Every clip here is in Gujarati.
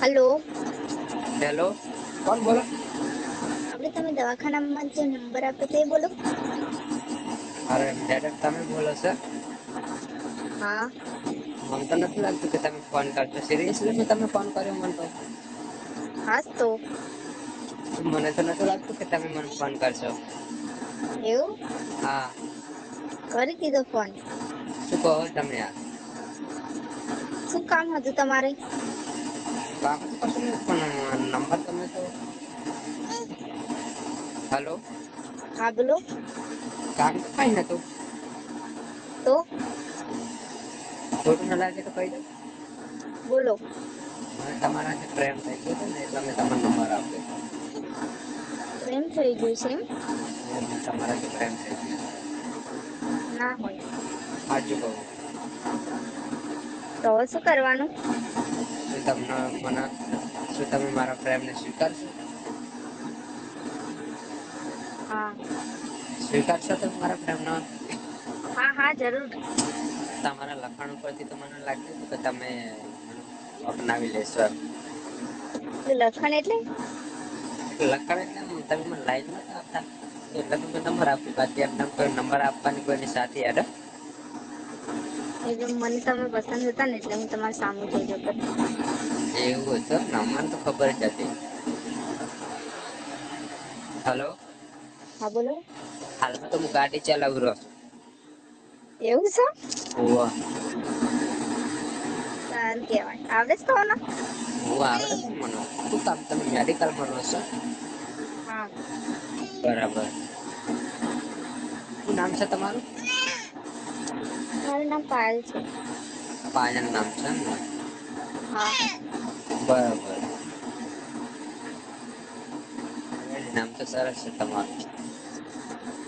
હલો. હેલો, કોણ બોલો? આપણે તમે દવાખાનામાં જે નંબર આપ્યો તે બોલો. અરે મેડમ તમે બોલો છો? હા. મને તો નથી લાગતું કે તમે ફોન કરજો સિરિયસલી મેં તમે ફોન કર્યો મને તો. હાસ તો. મને તો નથી લાગતું કે તમે મને ફોન કરશો. એવું. હા. કરી દીધો ફોન. શું કહો તમે યાર. શું કામ હતું તમારે? કામ તો કશું નહીં પણ નંબર તમે તો હલો. હા બોલો. કામ તો કઈ નતું. તો. ખોટું ના લાગે તો કહી દો. બોલો. મને તમારાથી પ્રેમ થઈ ગયો હતો ને એટલે મેં તમને નંબર આપ્યો. પ્રેમ થઈ ગયું છે એમ. તમારાથી પ્રેમ થઈ ગયો. ના હોય. હાચું કહું. તો હવે શું કરવાનું? શું તમને મને શું તમે મારા પ્રેમને સ્વીકારશો? હા. સ્વીકારશો તમે મારા પ્રેમનો? હા હા જરૂર. તમારા લખાણ ઉપરથી તો મને લાગતું હતું કે તમે અપનાવી લેશો એમ. લખણ એટલે? લખાણ એટલે તમે મને લાઈન નતા આપતા. એટલે તો મેં નંબર આપ્યો બાકી એમને કોઈ નંબર આપવાની કોઈની સાથે હેડો. એટલે મને તમે પસંદ હતા ને એટલે હું તમારી સામું જોઈ કરતી હતી. એવું હતું એમને મને તો ખબર જ હતી. હલો. હા બોલો. હાલમાં તો હું ગાડી ચલાવી રહ્યો છું. એવું છે? હોવ. સારું કેવાય આવડે છે તમને? હોવ આવડે છે મને શું કામ તમે મેડિકલમાં રહો છો? હા. બરાબર. શું નામ છે તમારું? મારું નામ પાયલ છે. પાયલ નામ છે એમને. હા. બરાબર. નામ તો સરસ છે તમારું.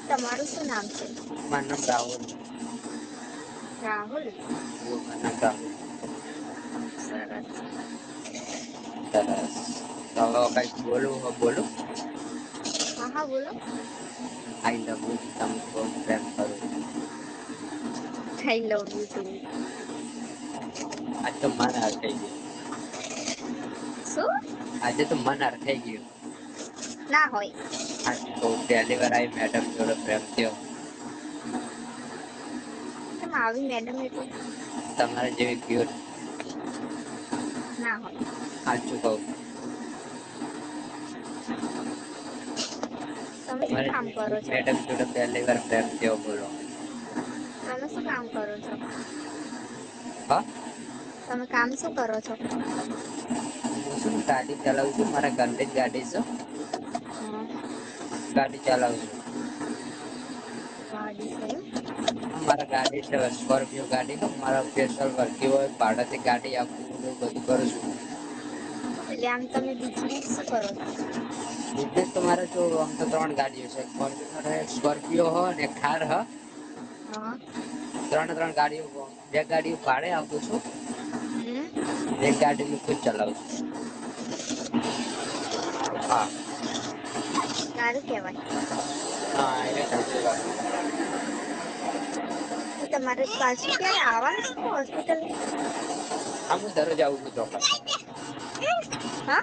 તમારું શું નામ છે? મારું નામ રાહુલ. રાહુલ. હોવ મારું નામ રાહુલ. સરસ. સરસ તો હવે કઈક બોલવું હોય બોલું? હા હા બોલો. આઈ લવ યુ તમને બહુ પ્રેમ કરું છું. આઈ લવ યુ ટુ. આજ તો મન હરખાઈ ગયું. શું? આજે તો મન હરખાઈ ગયું. ના હોય. હાચું કહું પહેલી વાર આવી મેડમ જોડે પ્રેમ થયો. કેમ આવી મેડમ એટલે? તમારા જેવી ક્યુટ. ના હોય. હાચું કહું. તમે શું તમારી કામ જેવી કરો ક્યુટ છો? મેડમ જોડે પહેલી વાર પ્રેમ થયો બોલો. તમે શું કામ કરો છો? હા. તમે કામ શું કરો છો? હું શું ગાડી ચલાવું છું મારા ઘરની જ ગાડી છે. હા. ગાડી ચલાવું છું. ગાડી છે એમ. મારા ગાડી છે સ્કોર્પિયો ગાડી મારા સ્પેશિયલ વર્તી હોય ભાડેથી ગાડી આપવું એવું બધું કરું છું. એટલે આમ તમે બિજનેસ શું કરો છો? બિઝનેસ તો મારે જો આમ તો ત્રણ ગાડીઓ છે ફોર્ચ્યુનર હે સ્કોર્પિયો હ અને એક થાર હ. હા. ત્રણ ગાડીઓ બે ગાડીઓ ભાડે આપું છું. હમ. એક ગાડી હું ખુદ ચલાવું છું. હા. સારું કેવાય. હા એ સાચી વાત. તો તમારે પાછું ક્યારે આવવાનું છે હોસ્પિટલ? હા હું દરરોજ આવું છું ચોક્કસ. હા.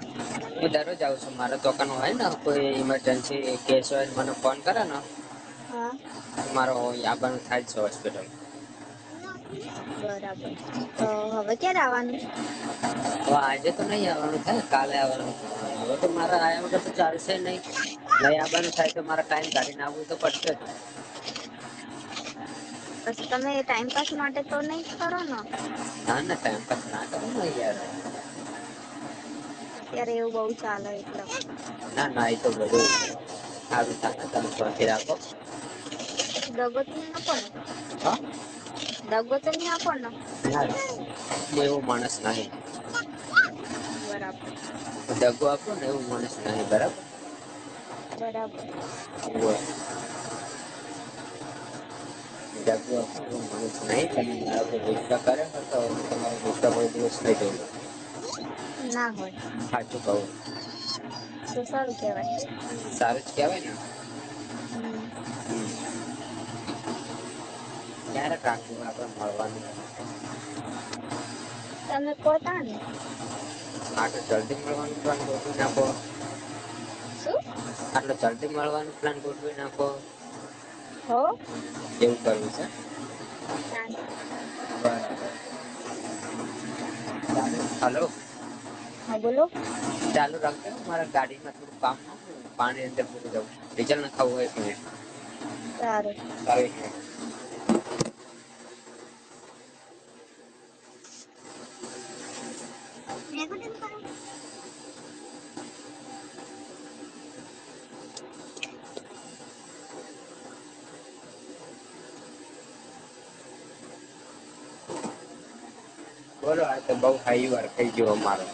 હું દરરોજ આવું છું મારા દુકાન હોય ને કોઈ ઈમરજન્સી કેસ હોય મને ફોન કરે ને હા. મારો આવવાનું થાય જ છે હોસ્પિટલ. બરાબર તો હવે ક્યારે આવવાનું? હવે આજે તો નહી આવવાનું થાય કાલે આવવાનું હવે તો મારા આયા વગર તો ચાલશે નહી. નહી આવવાનું થાય તો મારા ટાઈમ કાઢીને આવવું તો પડશે જ. પછી તમે ટાઈમપાસ માટે તો નહી કરો ને? ના ના ટાઈમપાસ ના કરું ને યાર. અત્યારે એવું બહુ ચાલે એટલે. ના ના એતો બધું સારું ચાલે તમે શાંતિ રાખો. દગો તો નહી આપો ને? હા દગો તો નહી આપો ને? ના હું એવો માણસ નહીં. બરાબર. દગો આપો ને એવું માણસ નહીં બરાબર. બરાબર. હોવે. દગો આપો એવો માણસ નહીં તમે મારા પર ગુસ્સા કર્યો તો તમારો ગુસ્સા કોઈ દિવસ નહીં લઉં. ના હોય. સાચું કહું. તો સારું કેવાય. સારું જ કેવાય ને. હમ. ક્યારે આપડે મળવાનું? તમે કો તાને. આટલું જલ્દી મળવાનું પ્લાન ગોઠવી નાખો. શું? આટલો જલ્દી મળવાનું પ્લાન ગોઠવી નાખો. હો. એવું કરવું છે. ના. બરાબર. હાલો. હા બોલો. ચાલુ રાખજો મારા ગાડીમાં થોડું કામ પાણી અંદર પૂરી દઉં. ડીઝલ નખાવું હોય તો. સારું. સારું. બોલો આ તો બઉ હાઈ વાર થઈ ગયો અમારો.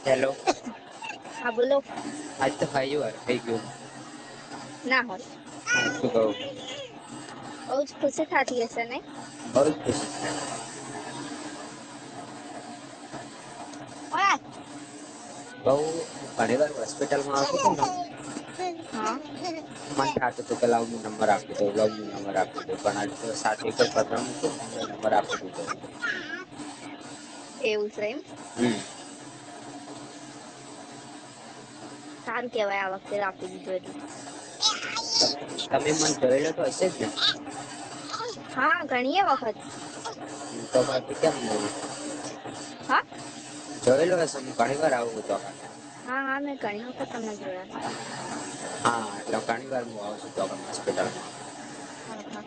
હેલો. હા બોલો. આજ તો હાઈ વાર થઈ ગયો. ના હોય. સાચું કહું. બહુ જ ખુશી થાતી હશે ને. બહુ જ ખુશી થાય. ઓય. બહુ ઘણી વાર હોસ્પિટલમાં આવતો હતો ને. હા. મને થતું હતું કે લાવ હું નંબર આપી દઉં લાવ હું નંબર આપી દઉં પણ આજે તો સાથે એક જ પત્ર મૂક્યો ને નંબર આપી દીધો. એવું છે એમ. હમ. સારું કેવાય આ વખતે આપી દીધું એટલે. તમે મને જોયેલો તો હશે જ ને. હા ઘણીએ વખત. તો બાકી કેમ નહીં. હા. જોયેલો હશે હું ઘણી વાર આવું તો. હા હા મેં ઘણી વખત તમને જોયા. હા એટલે ઘણી વાર હું આવું છું તો હોસ્પિટલમાં. હા હા.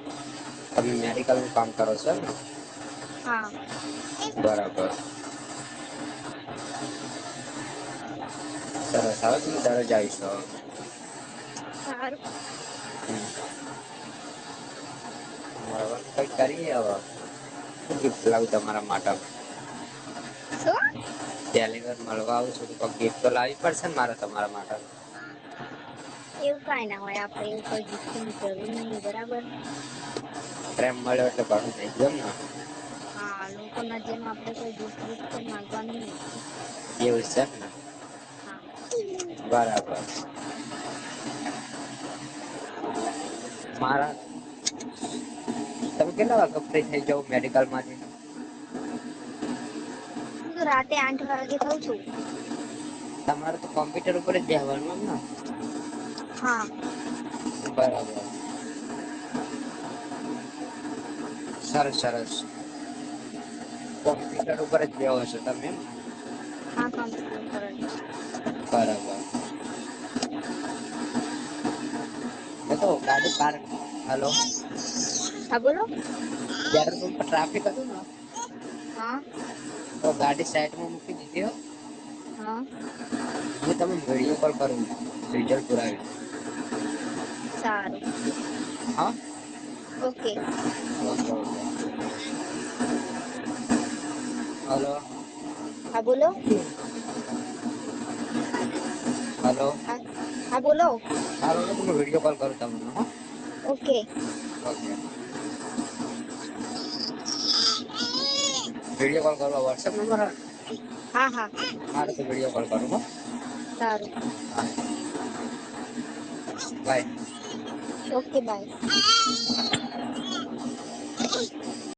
તમે મેડિકલ નું કામ કરો છો ને. હા. બરાબર. સરસ હવે તમે દરરોજ આવીશો. સારું. મળવાનું કઈક કરીએ હવે શું ગિફ્ટ લાવું તમારા માટે. શું? પહેલી વાર મળવા આવું છું તો ગિફ્ટ તો લાવવી પડશે ને મારે તમારા માટે. એવું કઈ ના હોય આપડે એવું કોઈ ગિફ્ટની જરૂર નહી બરાબર. પ્રેમ મળ્યો એટલે ઘણું થઈ ગયું એમ ને. હા લોકો ના જેમ આપડે કોઈ ગિફ્ટ બિફ્ટ કઈ માંગવાનું નહી. એવું છે એમ ને. હા. બરાબર. મારા તમે કેટલા વાગે ફ્રી થઈ જાવ મેડિકલ માંથી. હું તો રાતે 8 વાગે થઉ છું. તમારે તો કોમ્પ્યુટર ઉપર જ બેહવાનું એમ ને. હા. બરાબર. સરસ સરસ કોમ્પ્યુટર ઉપર જ બેહો છો તમે એમ. હા કોમ્પ્યુટર ઉપર જ. બરાબર. એ તો ગાડી પાર્ક હાલો. હા બોલો. પેટ્રોલ પંપ પર ટ્રાફિક હતું ને. હા. તો ગાડી સાઈડમાં મૂકી દીધી હો. હા. હું તમને વિડીયો કોલ કરું ડીઝલ પુરાવીને. સારું. હા. ઓકે. Okay okay. હાલો. હા બોલો. હાલો. હા હા બોલો. હાલો હું વિડીયો કોલ કરું તમને હો. ઓકે. ઓકે. વિડીયો કોલ કરવા વોટ્સએપ નંબર આ. હા હા. હારું તો વિડીયો કોલ કરું હો. સારું. હા બાય. Okay bye.